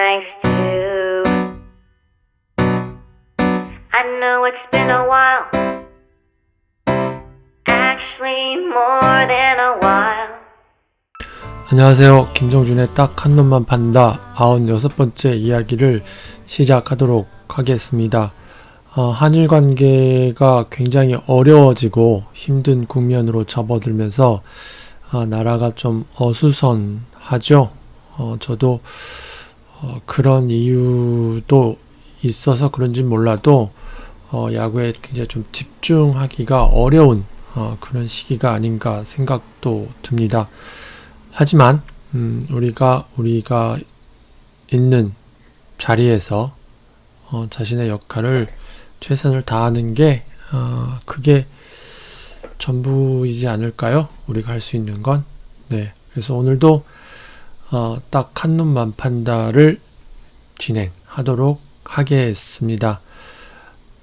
thanks to. I know it's been a while, actually more than a while. 안녕하세요. 김정준의 딱 한 놈만 판다 96번째 이야기를 시작하도록 하겠습니다. 한일 관계가 굉장히 어려워지고 힘든 국면으로 접어들면서 나라가 좀 어수선하죠. 저도 그런 이유도 있어서 그런지 몰라도 야구에 굉장히 좀 집중하기가 어려운 그런 시기가 아닌가 생각도 듭니다. 하지만 우리가 있는 자리에서 자신의 역할을 최선을 다하는 게 그게 전부이지 않을까요? 우리가 할 수 있는 건. 네. 그래서 오늘도 딱 한 놈만 판다를 진행하도록 하겠습니다.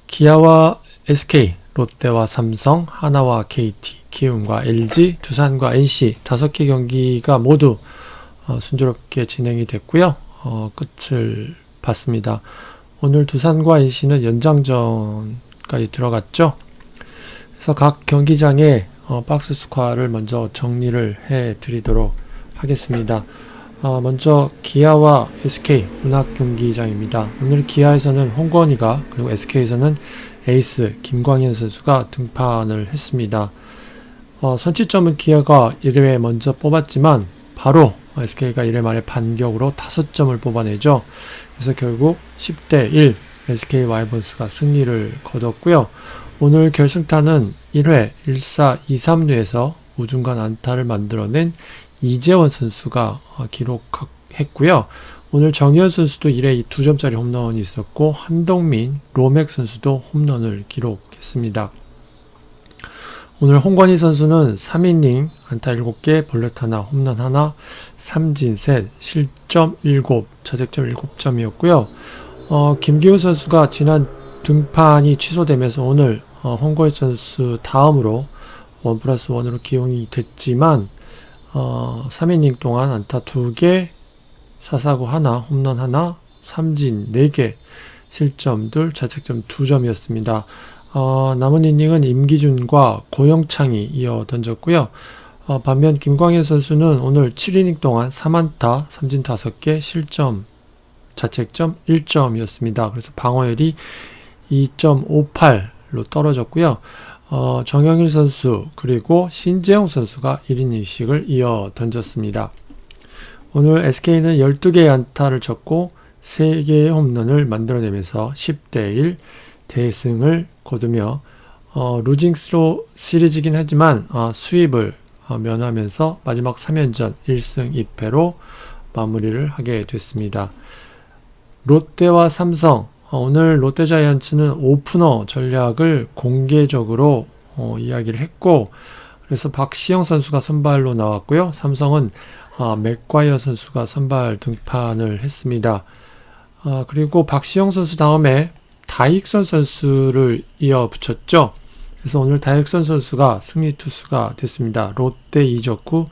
기아와 SK, 롯데와 삼성, 하나와 KT, 키움과 LG, 두산과 NC 5개 경기가 모두 순조롭게 진행이 됐고요. 끝을 봤습니다. 오늘 두산과 NC는 연장전까지 들어갔죠. 그래서 각 경기장의 박스 스코어를 먼저 정리를 해 드리도록 하겠습니다. 먼저 기아와 SK 문학 경기장입니다. 오늘 기아에서는 홍건희가, 그리고 SK에서는 에이스 김광현 선수가 등판을 했습니다. 선취점은 기아가 1회 먼저 뽑았지만 바로 SK가 1회 말에 반격으로 5점을 뽑아내죠. 그래서 결국 10대1 SK 와이번스가 승리를 거뒀고요. 오늘 결승타는 1회 1사 2삼루에서 우중간 안타를 만들어낸 이재원 선수가 기록했고요. 오늘 정현 선수도 1회 2점짜리 홈런이 있었고, 한동민, 로맥 선수도 홈런을 기록했습니다. 오늘 홍건희 선수는 3이닝 안타 7개, 볼넷 하나, 홈런 하나, 삼진 셋, 실점 7, 자책점 7점이었고요. 김기훈 선수가 지난 등판이 취소되면서 오늘 홍건희 선수 다음으로 1+1으로 기용이 됐지만 3이닝 동안 안타 2개, 사사구 하나, 홈런 하나, 삼진 4개, 실점 2, 자책점 2점이었습니다. 남은 이닝은 임기준과 고영창이 이어 던졌고요. 반면 김광현 선수는 오늘 7이닝 동안 3안타, 삼진 5개, 실점, 자책점 1점이었습니다. 그래서 방어율이 2.58로 떨어졌고요. 정영일 선수 그리고 신재영 선수가 1이닝씩을 이어 던졌습니다. 오늘 SK는 12개의 안타를 쳤고 3개의 홈런을 만들어내면서 10대1 대승을 거두며 루징스로 시리즈긴 하지만 수입을 면하면서 마지막 3연전 1승 2패로 마무리를 하게 됐습니다. 롯데와 삼성, 오늘 롯데자이언츠는 오프너 전략을 공개적으로 이야기를 했고, 그래서 박시영 선수가 선발로 나왔고요. 삼성은 맥과이어 선수가 선발 등판을 했습니다. 그리고 박시영 선수 다음에 다익선 선수를 이어 붙였죠. 그래서 오늘 다익선 선수가 승리 투수가 됐습니다. 롯데 이적후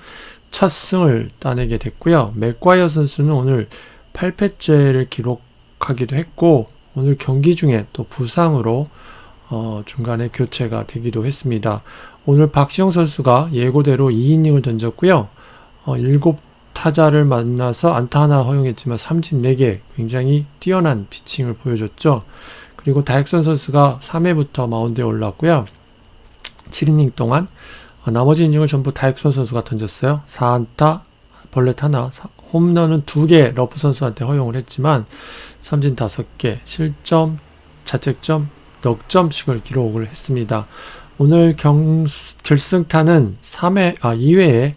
첫 승을 따내게 됐고요. 맥과이어 선수는 오늘 8패째를 기록하기도 했고, 오늘 경기 중에 또 부상으로 중간에 교체가 되기도 했습니다. 오늘 박시영 선수가 예고대로 2이닝을 던졌고요. 7타자를 만나서 안타 하나 허용했지만 삼진 4개, 굉장히 뛰어난 피칭을 보여줬죠. 그리고 다익선 선수가 3회부터 마운드에 올랐고요. 7이닝 동안 나머지 이닝을 전부 다익선 선수가 던졌어요. 4안타, 볼넷 하나, 홈런은 2개 러프 선수한테 허용을 했지만 삼진 5개, 실점, 자책점, 넉점씩을 기록을 했습니다. 오늘 결승타는 2회에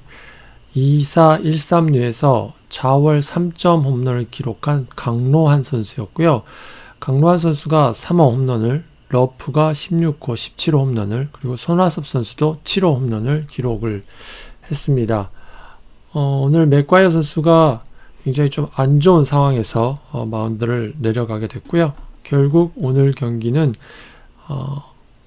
2사 1삼루에서 좌월 3점 홈런을 기록한 강로한 선수였고요. 강로한 선수가 3호 홈런을, 러프가 16호, 17호 홈런을, 그리고 손아섭 선수도 7호 홈런을 기록을 했습니다. 오늘 맥과이어 선수가 굉장히 좀 안 좋은 상황에서 마운드를 내려가게 됐고요. 결국 오늘 경기는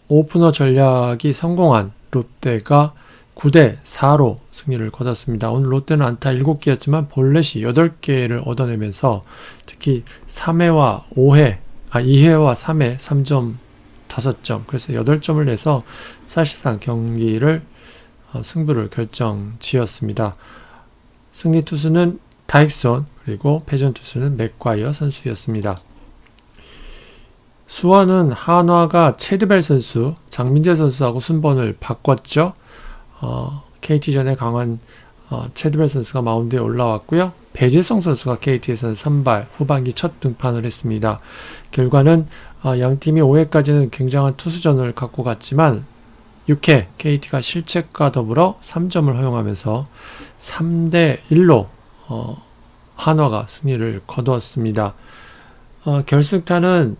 오프너 전략이 성공한 롯데가 9대 4로 승리를 거뒀습니다. 오늘 롯데는 안타 7개였지만 볼넷이 8개를 얻어내면서 특히 3회와 2회와 3회 3점 5점, 그래서 8점을 내서 사실상 경기를 승부를 결정지었습니다. 승리 투수는 다익손, 그리고 패전 투수는 맥과이어 선수였습니다. 수원은 한화가 체드벨 선수, 장민재 선수하고 순번을 바꿨죠. KT전에 강한 체드벨 선수가 마운드에 올라왔고요. 배재성 선수가 KT에서는 선발, 후반기 첫 등판을 했습니다. 결과는 양팀이 5회까지는 굉장한 투수전을 갖고 갔지만 6회 KT가 실책과 더불어 3점을 허용하면서 3대 1로 한화가 승리를 거두었습니다. 결승타는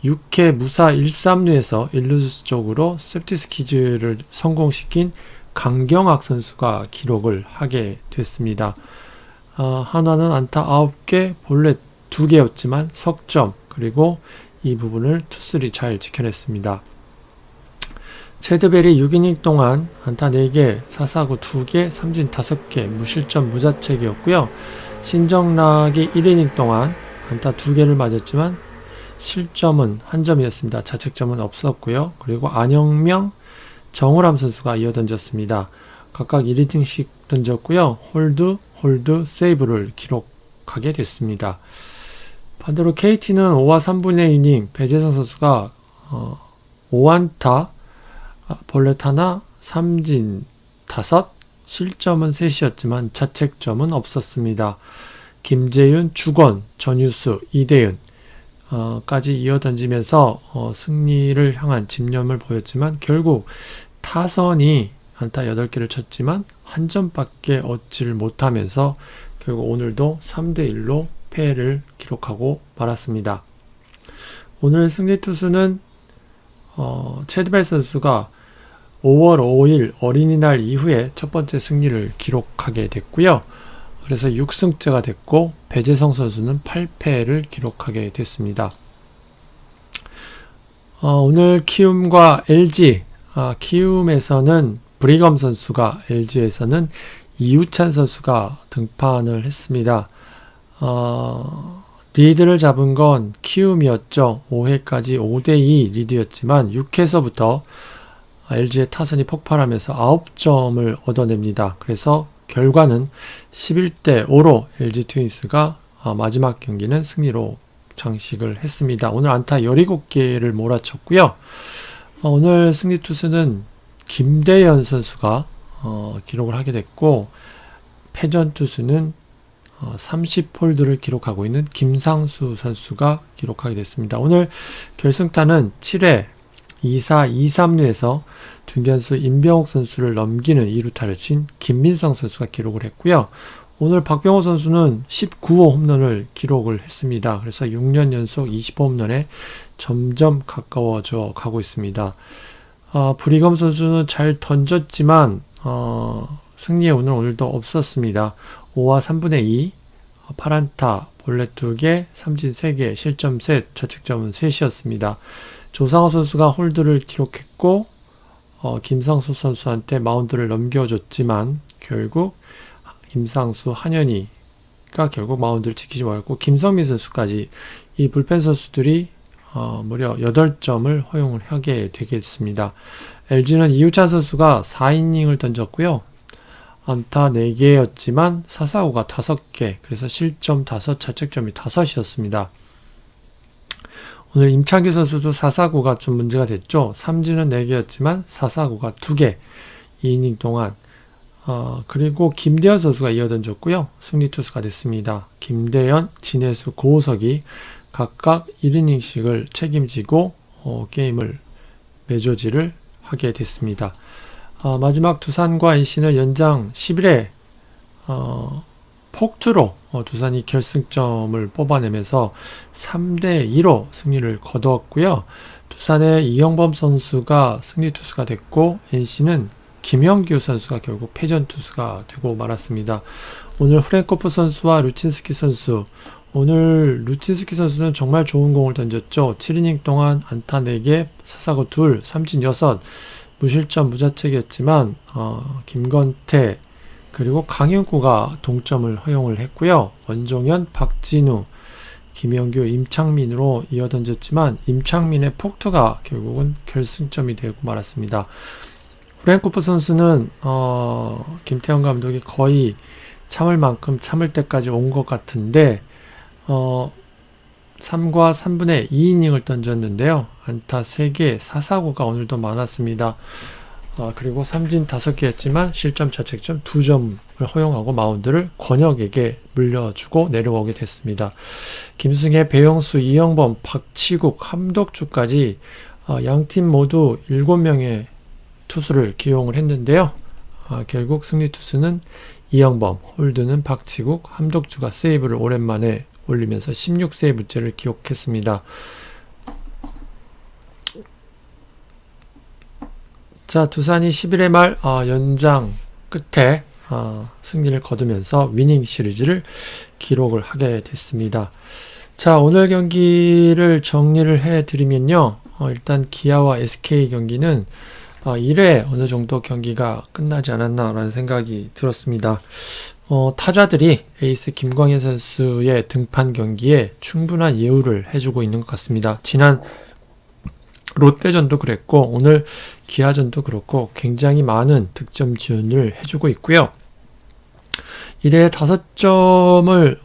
6회 무사 1-3루에서 1루수 쪽으로 세프티스키즈를 성공시킨 강경학 선수가 기록을 하게 됐습니다. 한화는 안타 9개, 볼넷 2개였지만 석점, 그리고 이 부분을 투수들이 잘 지켜냈습니다. 체드벨이 6이닝 동안 안타 4개, 사사구 2개, 삼진 5개, 무실점 무자책이었고요. 신정락이 1이닝 동안 안타 2개를 맞았지만 실점은 1점이었습니다. 자책점은 없었고요. 그리고 안영명, 정우람 선수가 이어 던졌습니다. 각각 1이닝씩 던졌고요. 홀드, 세이브를 기록하게 됐습니다. 반대로 KT는 5와 3분의 2이닝 배재성 선수가 5안타, 볼넷 하나, 삼진 5, 실점은 3이었지만 자책점은 없었습니다. 김재윤, 주건, 전유수, 이대은 까지 이어 던지면서 승리를 향한 집념을 보였지만 결국 타선이 안타 8개를 쳤지만 한 점밖에 얻지를 못하면서 결국 오늘도 3대 1로 패를 기록하고 말았습니다. 오늘 승리 투수는 체드벨 선수가 5월 5일 어린이날 이후에 첫 번째 승리를 기록하게 됐고요. 그래서 6승째가 됐고 배재성 선수는 8패를 기록하게 됐습니다. 오늘 키움과 LG, 키움에서는 브리검 선수가, LG에서는 이우찬 선수가 등판을 했습니다. 리드를 잡은 건 키움이었죠. 5회까지 5대2 리드였지만 6회서부터 LG의 타선이 폭발하면서 9점을 얻어냅니다. 그래서 결과는 11대 5로 LG 트윈스가 마지막 경기는 승리로 장식을 했습니다. 오늘 안타 17개를 몰아쳤고요. 오늘 승리 투수는 김대현 선수가 기록을 하게 됐고, 패전 투수는 30홀드를 기록하고 있는 김상수 선수가 기록하게 됐습니다. 오늘 결승타는 7회 2사 2-3루에서 중견수 임병욱 선수를 넘기는 2루타를 친 김민성 선수가 기록을 했고요. 오늘 박병호 선수는 19호 홈런을 기록을 했습니다. 그래서 6년 연속 20호 홈런에 점점 가까워져 가고 있습니다. 브리검 선수는 잘 던졌지만 승리에 오늘도 없었습니다. 5와 3분의 2, 8안타, 볼넷 2개, 삼진 3개, 실점 셋, 자책점은 3이었습니다. 조상호 선수가 홀드를 기록했고 김상수 선수한테 마운드를 넘겨줬지만 결국 김상수, 한현희가 결국 마운드를 지키지 못했고 김성민 선수까지 이 불펜 선수들이 무려 8점을 허용을 하게 되겠습니다. LG는 이우찬 선수가 4이닝을 던졌고요. 안타 4개였지만 사사구가 5개, 그래서 실점 5, 자책점이 5이었습니다. 오늘 임창규 선수도 사사구가 좀 문제가 됐죠. 삼진은 4개였지만 사사구가 2개, 2이닝 동안. 그리고 김대현 선수가 이어 던졌고요. 승리 투수가 됐습니다. 김대현, 진해수, 고우석이 각각 1이닝씩을 책임지고 게임을 매조지를 하게 됐습니다. 마지막 두산과 NC는 연장 11회 폭투로 두산이 결승점을 뽑아내면서 3대 2로 승리를 거두었고요. 두산의 이영범 선수가 승리 투수가 됐고 NC는 김영규 선수가 결국 패전 투수가 되고 말았습니다. 오늘 프랭코프 선수와 루친스키 선수, 오늘 루친스키 선수는 정말 좋은 공을 던졌죠. 7이닝 동안 안타 4개, 사사구 2, 삼진 6, 무실점 무자책이었지만 김건태 그리고 강윤구가 동점을 허용을 했고요. 원종현, 박진우, 김영규, 임창민으로 이어던졌지만 임창민의 폭투가 결국은 결승점이 되고 말았습니다. 프랭코프 선수는 김태형 감독이 거의 참을 만큼 참을 때까지 온 것 같은데 3과 3분의 2이닝을 던졌는데요. 안타 3개, 사사구가 오늘도 많았습니다. 그리고 삼진 5개였지만 실점 자책점 2점을 허용하고 마운드를 권혁에게 물려주고 내려오게 됐습니다. 김승혜, 배영수, 이영범, 박치국, 함덕주까지 양팀 모두 7명의 투수를 기용을 했는데요. 결국 승리 투수는 이영범, 홀드는 박치국, 함덕주가 세이브를 오랜만에 올리면서 16세이브째를 기록했습니다. 자, 두산이 11회 말 연장 끝에 승리를 거두면서 위닝 시리즈를 기록을 하게 됐습니다. 자, 오늘 경기를 정리를 해드리면요. 일단 기아와 SK 경기는 1회 어느 정도 경기가 끝나지 않았나라는 생각이 들었습니다. 타자들이 에이스 김광현 선수의 등판 경기에 충분한 예우를 해주고 있는 것 같습니다. 지난 롯데전도 그랬고 오늘 기아전도 그렇고 굉장히 많은 득점 지원을 해주고 있고요. 1회에 5점을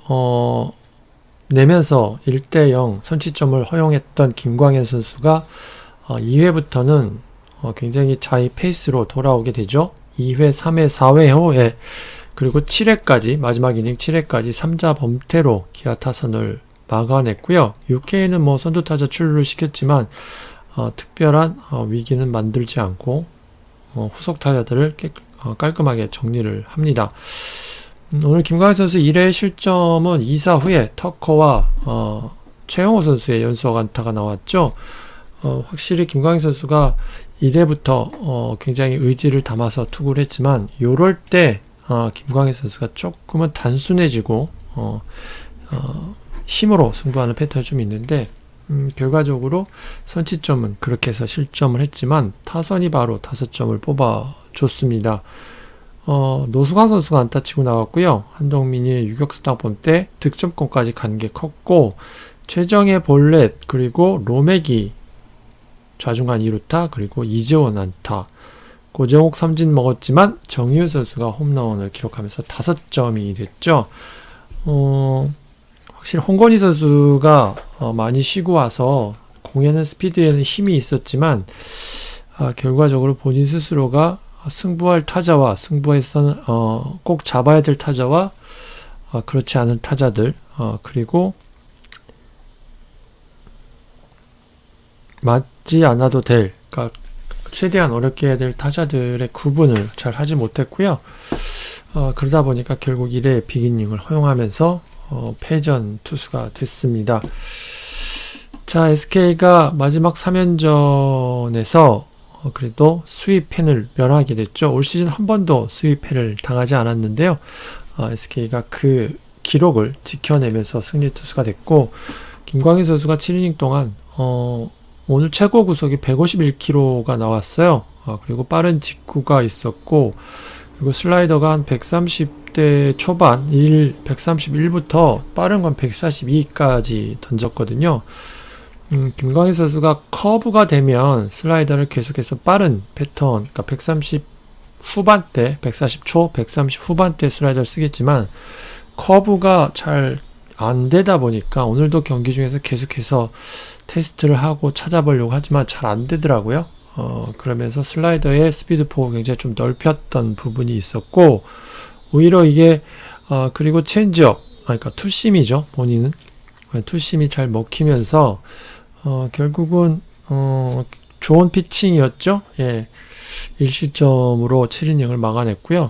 내면서 1대0 선취점을 허용했던 김광현 선수가 2회부터는 굉장히 자기 페이스로 돌아오게 되죠. 2회, 3회, 4회 후에 그리고 7회까지 마지막 이닝 7회까지 3자 범퇴로 기아 타선을 막아냈고요. 6회에는 뭐 선두타자 출루를 시켰지만 특별한 위기는 만들지 않고 후속 타자들을 깔끔하게 정리를 합니다. 오늘 김광현 선수 1회 실점은 2사 후에 터커와 최영호 선수의 연속 안타가 나왔죠. 확실히 김광현 선수가 1회부터 굉장히 의지를 담아서 투구를 했지만 요럴 때 김광현 선수가 조금은 단순해지고 힘으로 승부하는 패턴이 좀 있는데 결과적으로 선취점은 그렇게 해서 실점을 했지만 타선이 바로 5점을 뽑아줬습니다. 노수광 선수가 안타 치고 나왔고요. 한동민이 유격수 땅볼 때 득점권까지 간 게 컸고 최정의 볼넷 그리고 로맥이 좌중간 2루타 그리고 이재원 안타 고정욱 삼진 먹었지만 정유 선수가 홈런을 기록하면서 5점이 됐죠. 확실히 홍건희 선수가 많이 쉬고 와서 공에는 스피드에는 힘이 있었지만 결과적으로 본인 스스로가 승부할 타자와 승부에서는 꼭 잡아야 될 타자와 그렇지 않은 타자들 그리고 맞지 않아도 될 그러니까 최대한 어렵게 해야 될 타자들의 구분을 잘 하지 못했고요. 그러다 보니까 결국 1회 빅이닝을 허용하면서 패전 투수가 됐습니다. 자, SK가 마지막 3연전에서 그래도 스윕팬을 면하게 됐죠. 올 시즌 한 번도 스윕팬을 당하지 않았는데요. SK가 그 기록을 지켜내면서 승리 투수가 됐고 김광현 선수가 7이닝 동안 오늘 최고 구속이 151km가 나왔어요. 그리고 빠른 직구가 있었고 그리고 슬라이더가 한 130대 초반 131부터 빠른 건 142까지 던졌거든요. 김광현 선수가 커브가 되면 슬라이더를 계속해서 빠른 패턴 그러니까 130 후반대 140 초 130 후반대 슬라이더를 쓰겠지만 커브가 잘 안 되다 보니까 오늘도 경기 중에서 계속해서 테스트를 하고 찾아보려고 하지만 잘 안 되더라고요. 그러면서 슬라이더의 스피드 폭을 굉장히 좀 넓혔던 부분이 있었고 오히려 이게 그리고 체인지업 그러니까 투심이죠. 본인은 투심이 잘 먹히면서 결국은 좋은 피칭이었죠. 예, 1실점으로 7이닝을 막아냈고요.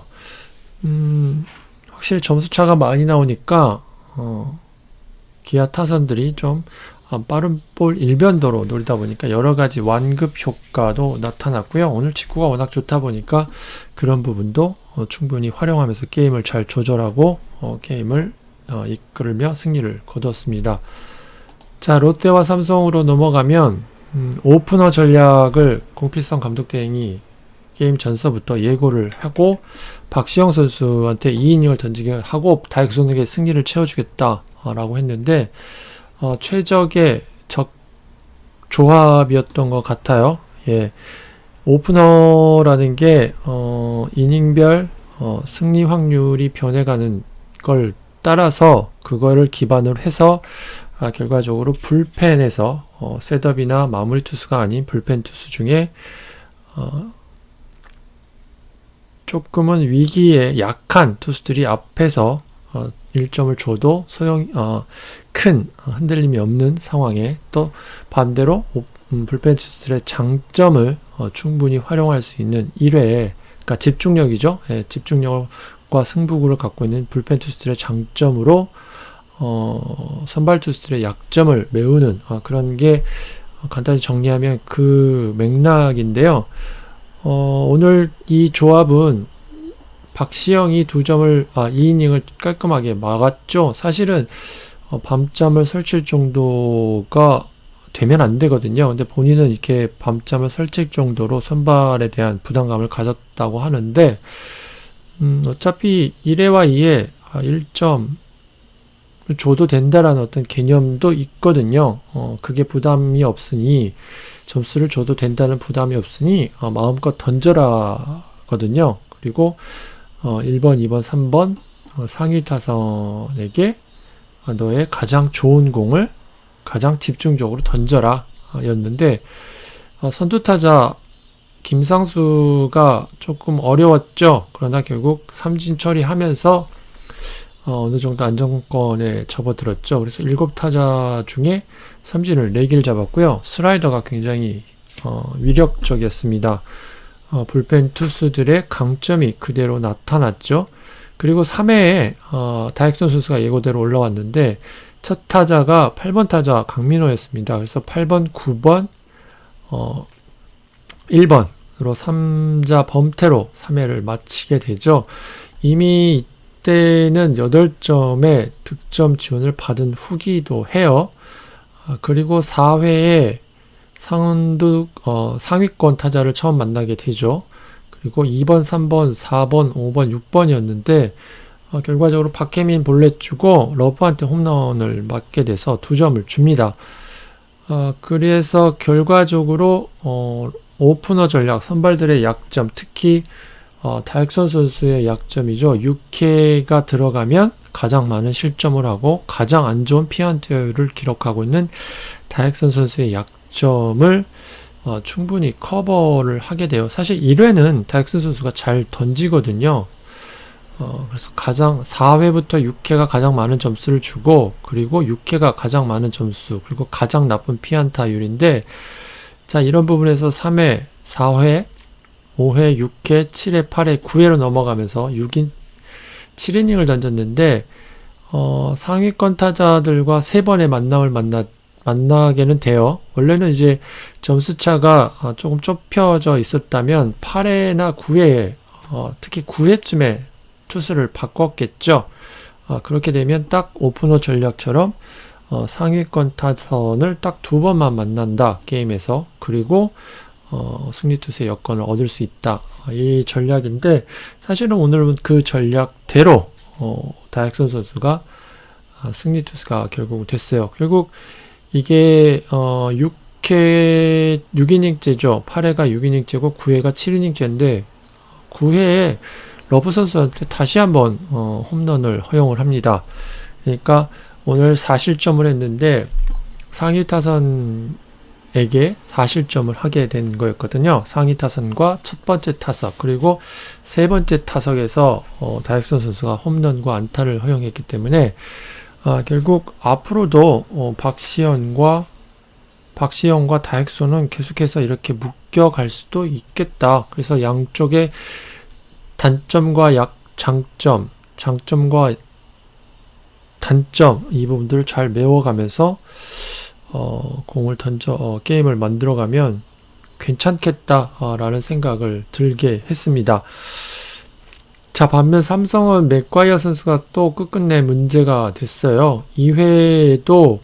확실히 점수차가 많이 나오니까 기아 타선들이 좀 빠른 볼 일변도로 노리다 보니까 여러가지 완급 효과도 나타났고요. 오늘 직구가 워낙 좋다 보니까 그런 부분도 충분히 활용하면서 게임을 잘 조절하고 게임을 이끌며 승리를 거뒀습니다. 자, 롯데와 삼성으로 넘어가면 오프너 전략을 공필성 감독 대행이 게임 전서부터 예고를 하고 박시영 선수한테 2이닝을 던지게 하고 다익손에게 승리를 채워주겠다라고 했는데 최적의 조합이었던 것 같아요. 예. 오프너라는 게 이닝별 승리 확률이 변해가는 걸 따라서 그거를 기반으로 해서 결과적으로 불펜에서 셋업이나 마무리 투수가 아닌 불펜 투수 중에 조금은 위기에 약한 투수들이 앞에서 1점을 줘도 큰 흔들림이 없는 상황에, 또 반대로 불펜 투수들의 장점을 충분히 활용할 수 있는 1회에, 그러니까 집중력이죠. 예, 집중력과 승부구를 갖고 있는 불펜 투수들의 장점으로 선발 투수들의 약점을 메우는 그런 게 간단히 정리하면 그 맥락인데요. 오늘 이 조합은 박시영이 2이닝을 깔끔하게 막았죠. 사실은 밤잠을 설칠 정도가 되면 안 되거든요. 근데 본인은 이렇게 밤잠을 설칠 정도로 선발에 대한 부담감을 가졌다고 하는데, 어차피 1회와 2회 1점 줘도 된다라는 어떤 개념도 있거든요. 그게 부담이 없으니, 점수를 줘도 된다는 부담이 없으니 마음껏 던져라 거든요. 그리고 1번, 2번, 3번 상위 타선에게 너의 가장 좋은 공을 가장 집중적으로 던져라 였는데, 선두타자 김상수가 조금 어려웠죠. 그러나 결국 삼진 처리하면서 어느 정도 안정권에 접어들었죠. 그래서 7타자 중에 삼진을 4개를 잡았고요. 슬라이더가 굉장히 위력적이었습니다. 불펜 투수들의 강점이 그대로 나타났죠. 그리고 3회에 다익손 선수가 예고대로 올라왔는데, 첫 타자가 8번 타자 강민호였습니다. 그래서 8번, 9번, 1번으로 3자 범퇴로 3회를 마치게 되죠. 이미 이때는 8점의 득점 지원을 받은 후기도 해요. 그리고 4회에 상위권 타자를 처음 만나게 되죠. 그리고 2번, 3번, 4번, 5번, 6번이었는데 결과적으로 박혜민 볼넷 주고 러브한테 홈런을 맞게 돼서 2점을 줍니다. 그래서 결과적으로 오프너 전략, 선발들의 약점, 특히 다익손 선수의 약점이죠. 6회가 들어가면 가장 많은 실점을 하고 가장 안 좋은 피안타율을 기록하고 있는 다익손 선수의 약점을 충분히 커버를 하게 돼요. 사실 1회는 다익손 선수가 잘 던지거든요. 그래서 가장 4회부터 6회가 가장 많은 점수를 주고, 그리고 6회가 가장 많은 점수, 그리고 가장 나쁜 피안타율인데, 자, 이런 부분에서 3회, 4회, 5회, 6회, 7회, 8회, 9회로 넘어가면서 7이닝을 던졌는데 상위권 타자들과 3번의 만남을 만나게는 돼요. 원래는 이제 점수차가 조금 좁혀져 있었다면 8회나 9회, 특히 9회쯤에 투수를 바꿨겠죠. 그렇게 되면 딱 오프너 전략처럼 상위권 타선을 딱 2번만 만난다, 게임에서. 그리고 승리 투수의 여건을 얻을 수 있다, 이 전략인데, 사실은 오늘은 그 전략대로 다익손 선수가 승리 투수가 결국 됐어요. 결국 이게 6이닝째죠. 8회가 6이닝째고 9회가 7이닝째인데 9회에 러브 선수한테 다시 한번 홈런을 허용을 합니다. 그러니까 오늘 4실점을 했는데 상위 타선에게 4실점을 하게 된 거였거든요. 상위 타선과 첫 번째 타석, 그리고 세 번째 타석에서 다익손 선수가 홈런과 안타를 허용했기 때문에 결국 앞으로도 박시영과 다익손은 계속해서 이렇게 묶여갈 수도 있겠다. 그래서 양쪽의 단점과 장점, 장점과 단점, 이 부분들을 잘 메워가면서 공을 던져 게임을 만들어가면 괜찮겠다라는 생각을 들게 했습니다. 자, 반면 삼성은 맥과이어 선수가 또 끝끝내 문제가 됐어요. 2회에도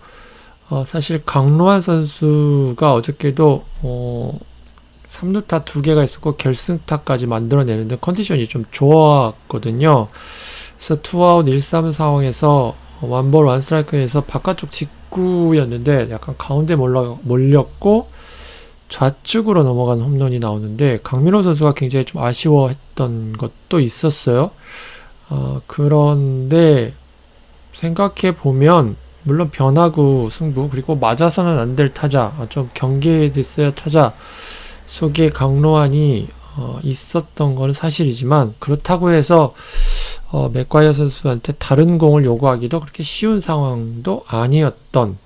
사실 강로한 선수가 어저께도 3루타 2개가 있었고 결승타까지 만들어내는데 컨디션이 좀 좋았거든요. 그래서 투아웃 1-3 상황에서 원볼 원스트라이크에서 바깥쪽 직구였는데 약간 가운데 몰렸고 좌측으로 넘어간 홈런이 나오는데 강민호 선수가 굉장히 좀 아쉬워했던 것도 있었어요. 그런데 생각해 보면 물론 변화구 승부 그리고 맞아서는 안 될 타자, 좀 경계됐어야 타자 속에 강로안이 있었던 건 사실이지만 그렇다고 해서 맥과이어 선수한테 다른 공을 요구하기도 그렇게 쉬운 상황도 아니었던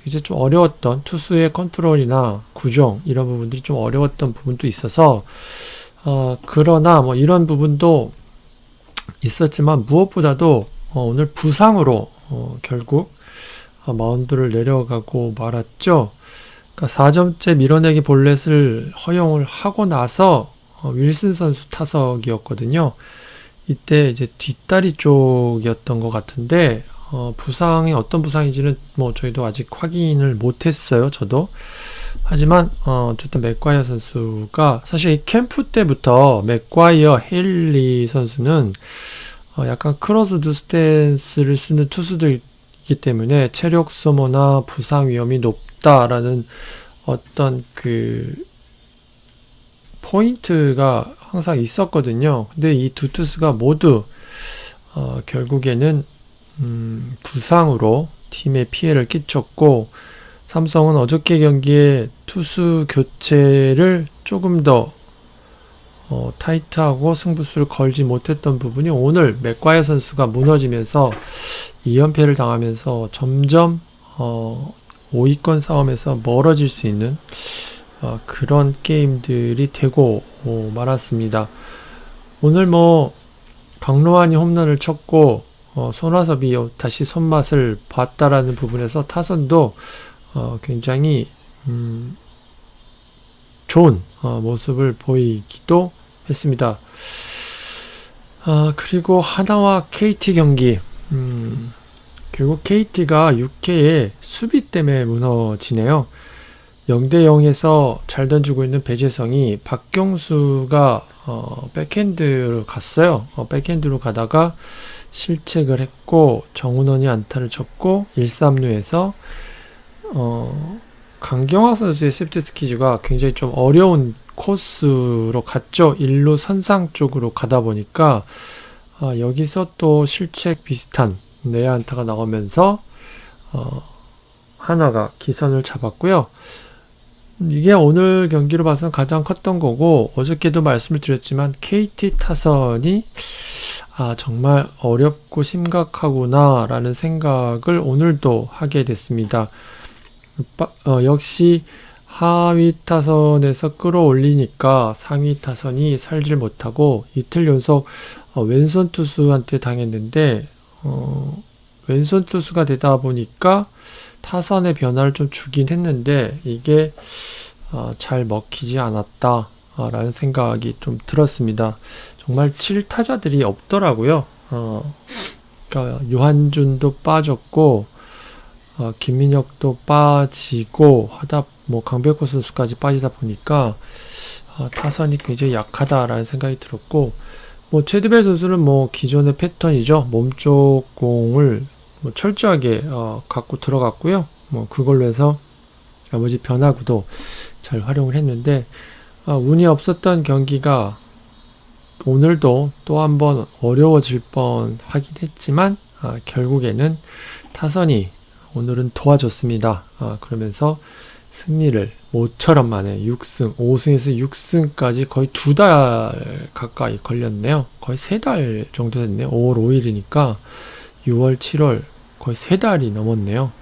이제 좀 어려웠던 투수의 컨트롤이나 구종 이런 부분들이 좀 어려웠던 부분도 있어서 그러나 뭐 이런 부분도 있었지만 무엇보다도 오늘 부상으로 결국 마운드를 내려가고 말았죠. 그러니까 4점째 밀어내기 볼넷을 허용을 하고 나서 윌슨 선수 타석이었거든요. 이때 이제 뒷다리 쪽이었던 것 같은데 부상이 어떤 부상인지는 뭐 저희도 아직 확인을 못했어요. 저도. 하지만 어쨌든 맥과이어 선수가 사실 이 캠프 때부터 맥과이어, 헤일리 선수는 약간 크로스드 스탠스를 쓰는 투수들이기 때문에 체력 소모나 부상 위험이 높다라는 어떤 그 포인트가 항상 있었거든요. 근데 이 두 투수가 모두 결국에는 부상으로 팀에 피해를 끼쳤고 삼성은 어저께 경기에 투수 교체를 조금 더 타이트하고 승부수를 걸지 못했던 부분이 오늘 맥과이어 선수가 무너지면서 2연패를 당하면서 점점 5위권 싸움에서 멀어질 수 있는 그런 게임들이 되고 말았습니다. 오늘 뭐 강로안이 홈런을 쳤고 손아섭이 다시 손맛을 봤다라는 부분에서 타선도 굉장히 좋은 모습을 보이기도 했습니다. 그리고 하나와 KT 경기 결국 KT가 6회에 수비 때문에 무너지네요. 0대0에서 잘 던지고 있는 배재성이 박경수가 백핸드로 갔어요. 백핸드로 가다가 실책을 했고 정훈원이 안타를 쳤고 1-3루에서 강경화 선수의 세프티 스퀴즈가 굉장히 좀 어려운 코스로 갔죠. 1루 선상 쪽으로 가다 보니까 여기서 또 실책 비슷한 내야 안타가 나오면서 하나가 기선을 잡았고요. 이게 오늘 경기로 봐서는 가장 컸던 거고 어저께도 말씀을 드렸지만 KT 타선이 정말 어렵고 심각하구나 라는 생각을 오늘도 하게 됐습니다. 역시 하위 타선에서 끌어올리니까 상위 타선이 살질 못하고 이틀 연속 왼손 투수한테 당했는데 왼손 투수가 되다 보니까 타선의 변화를 좀 주긴 했는데 이게 잘 먹히지 않았다 라는 생각이 좀 들었습니다. 정말 7타자들이 없더라고요. 그러니까 유한준도 빠졌고 김민혁도 빠지고 하다 뭐 강백호 선수까지 빠지다 보니까 타선이 굉장히 약하다라는 생각이 들었고 뭐 최드벨 선수는 뭐 기존의 패턴이죠. 몸쪽 공을 뭐 철저하게 갖고 들어갔고요. 뭐 그걸로 해서 나머지 변화구도 잘 활용을 했는데 운이 없었던 경기가 오늘도 또 한번 어려워질 뻔 하긴 했지만 결국에는 타선이 오늘은 도와줬습니다. 그러면서 승리를 모처럼 만에 6승, 5승에서 6승까지 거의 2달 가까이 걸렸네요. 거의 3달 정도 됐네요. 5월 5일이니까 6월, 7월 거의 3달이 넘었네요.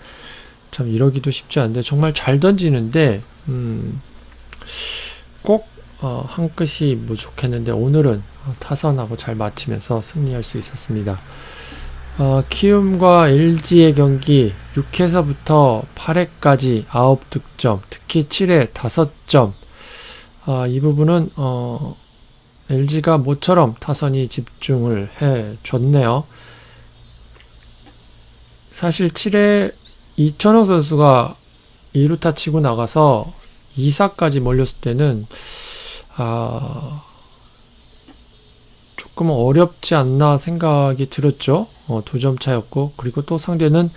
참 이러기도 쉽지 않은데 정말 잘 던지는데 꼭 한 끗이 뭐 좋겠는데 오늘은 타선하고 잘 맞추면서 승리할 수 있었습니다. 키움과 LG의 경기 6회서부터 8회까지 9득점, 특히 7회 5점. 이 부분은 LG가 모처럼 타선이 집중을 해줬네요. 사실 7회 이천호 선수가 2루타 치고 나가서 2사까지 몰렸을 때는 조금 어렵지 않나 생각이 들었죠. 2점 차였고, 그리고 또 상대는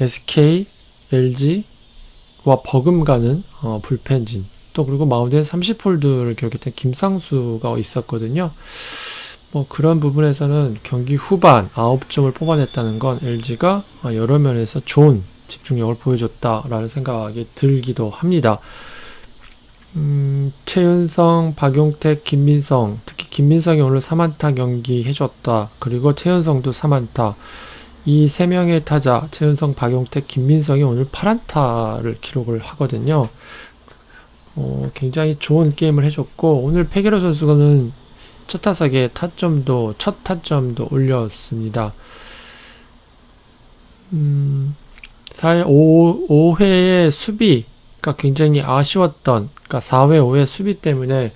SK, LG와 버금가는 불펜진, 또 그리고 마운드에 30홀드를 기록했던 김상수가 있었거든요. 뭐 그런 부분에서는 경기 후반 9점을 뽑아냈다는 건 LG가 여러 면에서 좋은 집중력을 보여줬다라는 생각이 들기도 합니다. 최은성, 박용택, 김민성, 특히 김민성이 오늘 3안타 경기 해줬다. 그리고 최은성도 3안타. 이 3명의 타자, 최은성, 박용택, 김민성이 오늘 8안타를 기록을 하거든요. 굉장히 좋은 게임을 해줬고, 오늘 페게로 선수는 첫 타석에 첫 타점도 올렸습니다. 사실 5회의 수비가 굉장히 아쉬웠던, 그러니까 4회, 5회 수비 때문에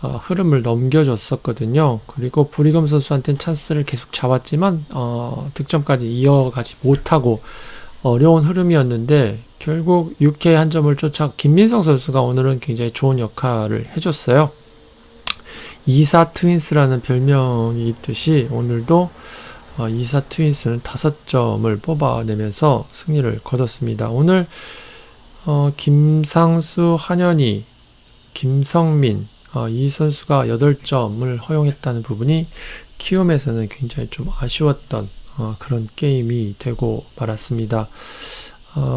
흐름을 넘겨줬었거든요. 그리고 브리검 선수한테는 찬스를 계속 잡았지만 득점까지 이어가지 못하고 어려운 흐름이었는데, 결국 6회 한 점을 쫓아 김민성 선수가 오늘은 굉장히 좋은 역할을 해줬어요. 2사 트윈스라는 별명이 있듯이 오늘도 2사 트윈스는 5점을 뽑아내면서 승리를 거뒀습니다. 오늘 김상수, 한현희, 김성민 이 선수가 8점을 허용했다는 부분이 키움에서는 굉장히 좀 아쉬웠던 그런 게임이 되고 말았습니다.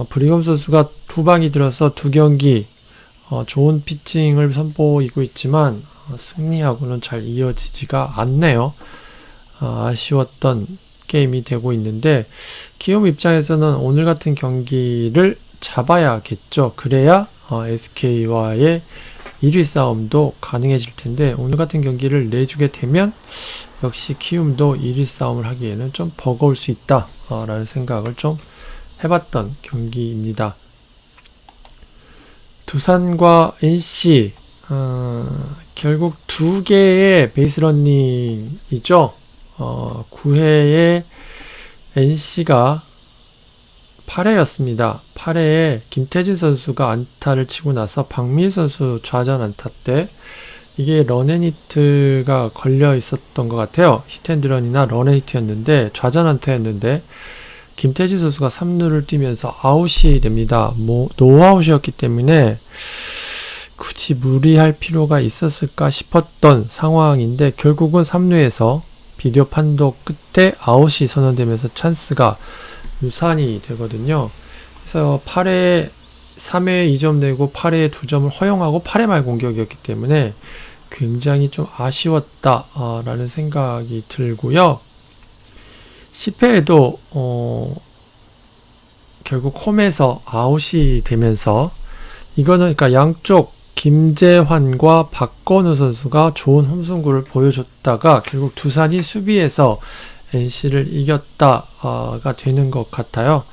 브리검 선수가 2방이 들어서 2경기 좋은 피칭을 선보이고 있지만 승리하고는 잘 이어지지가 않네요. 아쉬웠던 게임이 되고 있는데, 키움 입장에서는 오늘 같은 경기를 잡아야겠죠. 그래야 SK와의 1위 싸움도 가능해질 텐데, 오늘 같은 경기를 내주게 되면 역시 키움도 1위 싸움을 하기에는 좀 버거울 수 있다 라는 생각을 좀 해봤던 경기입니다. 두산과 NC 결국 2개의 베이스러닝이죠. 9회에 NC가 8회였습니다. 8회에 김태진 선수가 안타를 치고 나서 박민 선수 좌전 안타 때 이게 런앤히트가 걸려 있었던 것 같아요. 히트앤드런이나 런앤히트였는데 좌전 안타였는데 김태진 선수가 3루를 뛰면서 아웃이 됩니다. 노아웃이었기 때문에 굳이 무리할 필요가 있었을까 싶었던 상황인데, 결국은 3루에서 비디오 판독 끝에 아웃이 선언되면서 찬스가 무산이 되거든요. 그래서 8회 3회에 2점 내고 8회에 2점을 허용하고 8회 말 공격이었기 때문에 굉장히 좀 아쉬웠다 라는 생각이 들고요. 10회에도 결국 홈에서 아웃이 되면서, 이거는 그러니까 양쪽 김재환과 박건우 선수가 좋은 홈승구를 보여줬다가 결국 두산이 수비에서 NC를 이겼다가 되는 것 같아요.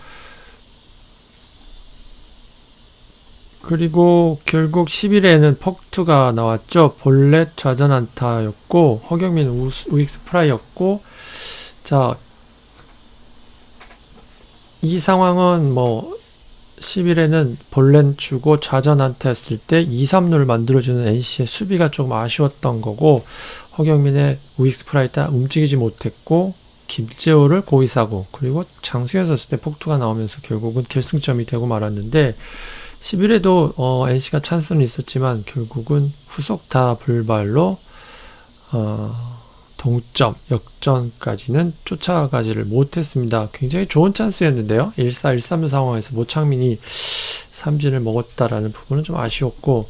그리고 결국 11회에는 폭투가 나왔죠. 볼넷 좌전 안타였고 허경민 우익수 프라이였고, 자, 이 상황은 11회는 볼넷 주고 좌전 안타였을 때 2, 3루를 만들어주는 NC의 수비가 조금 아쉬웠던 거고, 허경민의 우익수 프라이 때 움직이지 못했고, 김재호를 고의사고, 그리고 장수현 선수 때 폭투가 나오면서 결국은 결승점이 되고 말았는데, 11회도 NC가 찬스는 있었지만 결국은 후속타 불발로 동점, 역전까지는 쫓아가지를 못했습니다. 굉장히 좋은 찬스였는데요. 1-4, 1-3루 상황에서 모창민이 삼진을 먹었다라는 부분은 좀 아쉬웠고,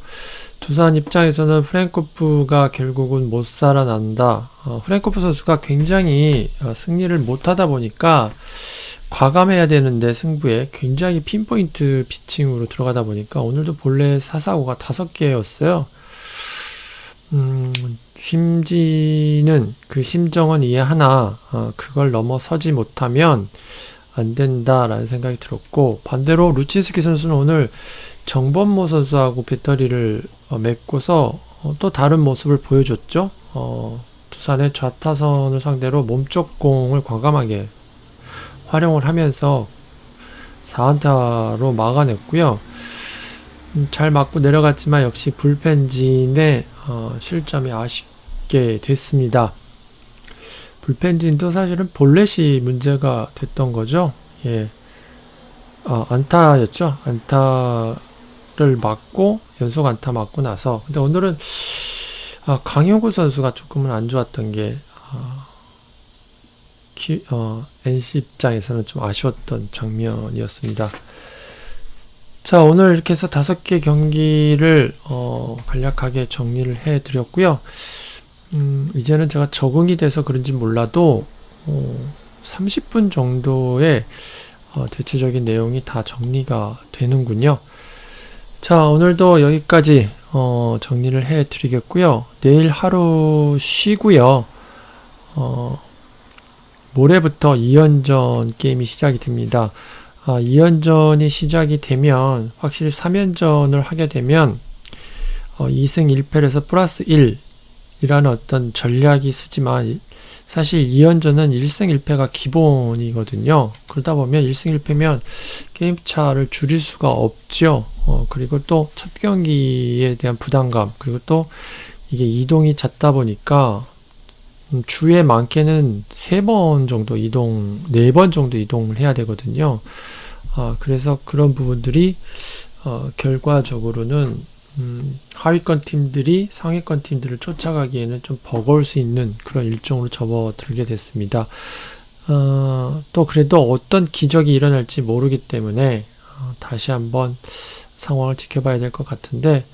두산 입장에서는 프랭코프가 결국은 못 살아난다. 프랭코프 선수가 굉장히 승리를 못하다 보니까 과감해야 되는데 승부에 굉장히 핀포인트 피칭으로 들어가다 보니까 오늘도 본래 사사구가 5개였어요. 심지는 그 심정은 이해하나 그걸 넘어서지 못하면 안 된다라는 생각이 들었고, 반대로 루친스키 선수는 오늘 정범모 선수하고 배터리를 맺고서 또 다른 모습을 보여줬죠. 두산의 좌타선을 상대로 몸쪽 공을 과감하게 활용을 하면서 4안타로 막아냈고요. 잘 맞고 내려갔지만 역시 불펜진의 실점이 아쉽게 됐습니다. 불펜진도 사실은 볼넷이 문제가 됐던 거죠. 예. 안타였죠. 안타를 맞고 연속 안타 맞고 나서. 근데 오늘은 강효구 선수가 조금은 안 좋았던 게 NC 입장에서는 좀 아쉬웠던 장면이었습니다. 자, 오늘 이렇게 해서 5개 경기를 간략하게 정리를 해 드렸고요. 이제는 제가 적응이 돼서 그런지 몰라도 30분 정도의 대체적인 내용이 다 정리가 되는군요. 자, 오늘도 여기까지 정리를 해 드리겠고요. 내일 하루 쉬고요. 모레부터 2연전 게임이 시작이 됩니다. 2연전이 시작이 되면 확실히 3연전을 하게 되면 2승 1패에서 플러스 1이라는 어떤 전략이 쓰지만 사실 2연전은 1승 1패가 기본이거든요. 그러다 보면 1승 1패면 게임 차를 줄일 수가 없죠. 그리고 또 첫 경기에 대한 부담감, 그리고 또 이게 이동이 잦다 보니까 주에 많게는 3번 정도 4번 정도 이동을 해야 되거든요. 그래서 그런 부분들이 결과적으로는 하위권 팀들이 상위권 팀들을 쫓아가기에는 좀 버거울 수 있는 그런 일정으로 접어들게 됐습니다. 또 그래도 어떤 기적이 일어날지 모르기 때문에 다시 한번 상황을 지켜봐야 될 것 같은데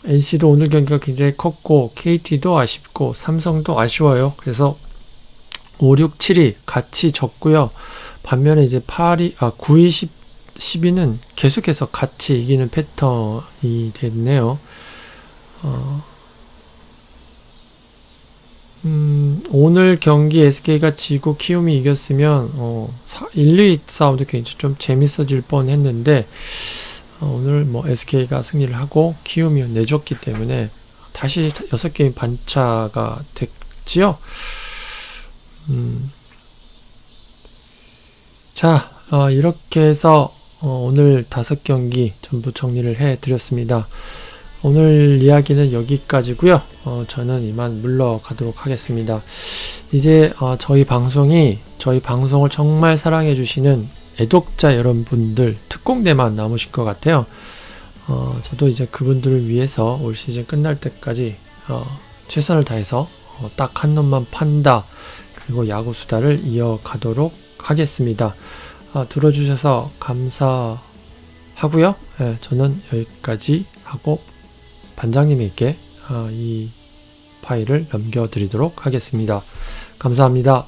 NC도 오늘 경기가 굉장히 컸고 KT도 아쉽고 삼성도 아쉬워요. 그래서 5, 6, 7위 같이 졌고요. 반면에 이제 8위, 9위, 10위는 계속해서 같이 이기는 패턴이 됐네요. 오늘 경기 SK가 지고 키움이 이겼으면 1, 2위 싸움도 굉장히 좀 재밌어질 뻔 했는데 오늘 SK가 승리를 하고 키움이 내줬기 때문에 다시 6게임 반차가 됐지요. 자, 이렇게 해서 오늘 5경기 전부 정리를 해 드렸습니다. 오늘 이야기는 여기까지고요. 저는 이만 물러가도록 하겠습니다. 이제 저희 방송을 정말 사랑해 주시는 애독자 여러분들 특공대만 남으실 것 같아요. 저도 이제 그분들을 위해서 올 시즌 끝날 때까지 최선을 다해서 딱 한 놈만 판다, 그리고 야구 수다를 이어가도록 하겠습니다. 들어주셔서 감사하고요. 저는 여기까지 하고 반장님에게 이 파일을 넘겨드리도록 하겠습니다. 감사합니다.